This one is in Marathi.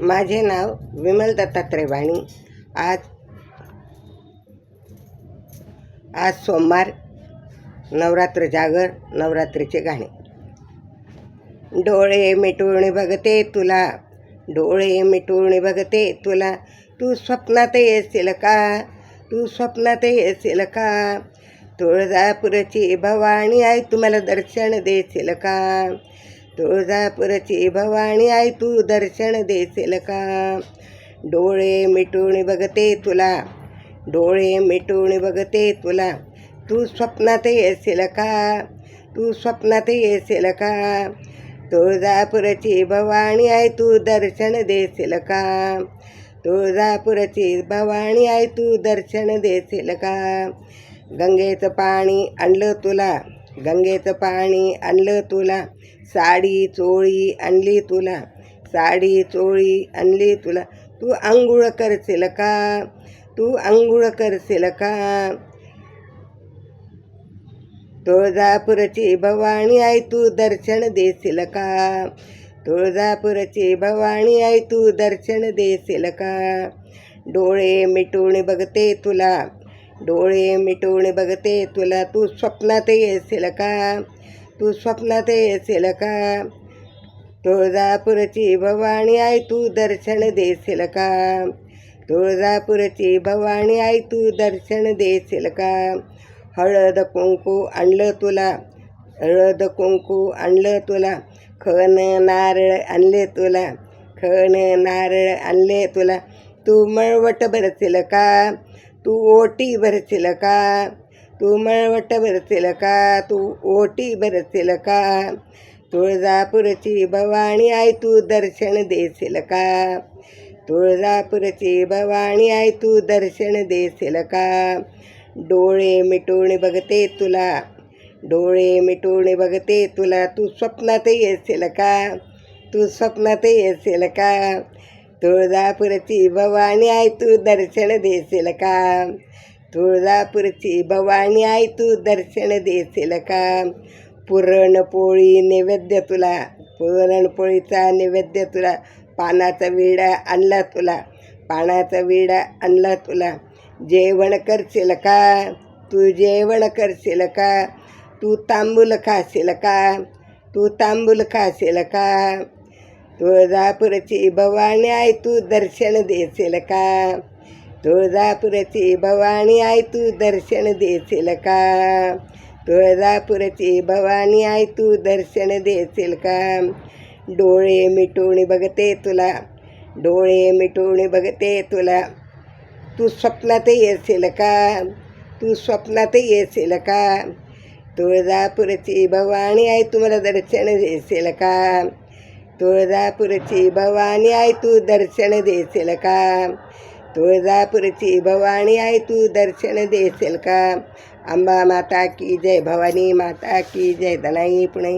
माझे नाव विमल दत्तात्रय वाणी. आज सोमवार, नवरात्र जागर, नवरात्रीचे गाणे. डोळे मिटून बघते तुला, डोळे मिटून बघते तुला, तू स्वप्नात येशील का, तू स्वप्नात येशील का. तुळजापूरची भवानी आई तू मला दर्शन देशील का, तुळजापूरची भवानी आई तू दर्शन देशील का. डोळे मिटून बघते तुला, डोळे मिटून बघते तुला, तू स्वप्नात येशील का, तू स्वप्नात येशील का. तुळजापूरची भवानी आई तू दर्शन देशील का, तुळजापूरची भवानी आई तू दर्शन देशील का. गंगेचं पाणी आणलं तुला, गंगेचं पाणी आणलं तुला, साडी चोळी आणली तुला, साडी चोळी आणली तुला, तू आंघोळ करशील का, तू आंघोळ करशील का. तुळजापूरची भवानी आई तू दर्शन देशील का, तुळजापूरची भवानी आई तू दर्शन देशील का. डोळे मिटून बघते तुला, डोळे मिटून बघते तुला, तू स्वप्नात येशील का, तू स्वप्नात येशील का. तुळजापूरची भवानी आई तू दर्शन देशील का, तुळजापूरची भवानी आई तू दर्शन देशील का. हळद कुंकू आणलं तुला, हळद कुंकू आणलं तुला, खण नारळ आणले तुला, खण नारळ आणले तुला, तू मळवट भरशील का, तू ओटी भरशील का, तू मळवट भरशील का, तू ओटी भरशील का. तुळजापूरची भवानी आई तू दर्शन देशील का, तुळजापूरची भवानी आई तू दर्शन देशील का. डोळे मिटून बघते तुला, डोळे मिटून बघते तुला, तू स्वप्नात येशील का, तू स्वप्नात येशील का. तुळजापूरची भवानी आई तू दर्शन देशील का, तुळजापूरची भवानी आई तू दर्शन देशील का. पुरणपोळी नैवेद्य तुला, पुरणपोळीचा नैवेद्य तुला, पानाचा विडा आणला तुला, पानाचा विडा आणला तुला. जेवण करशील का, तू जेवण करशील का, तू तांबूल खाशील का, तू तांबूल खाशील का. तुळजापूरची भवानी आई तू दर्शन देशील का, तुळजापूरची भवानी आई तू दर्शन देशील का. तुळजापूरची भवानी आई तू दर्शन देशील का. डोळे मिटून बघते तुला, डोळे मिटून बघते तुला, तू स्वप्नात येशील का, तू स्वप्नात येशील का. तुळजापूरची भवानी आई तू मला दर्शन देशील का, तुळजापूरची भवानी आई तू दर्शन देशील का. तुळजापूरची भवानी आई तू दर्शन देशील का. अंबा माता की जय, भवानी माता की जय, धनाई पुणे.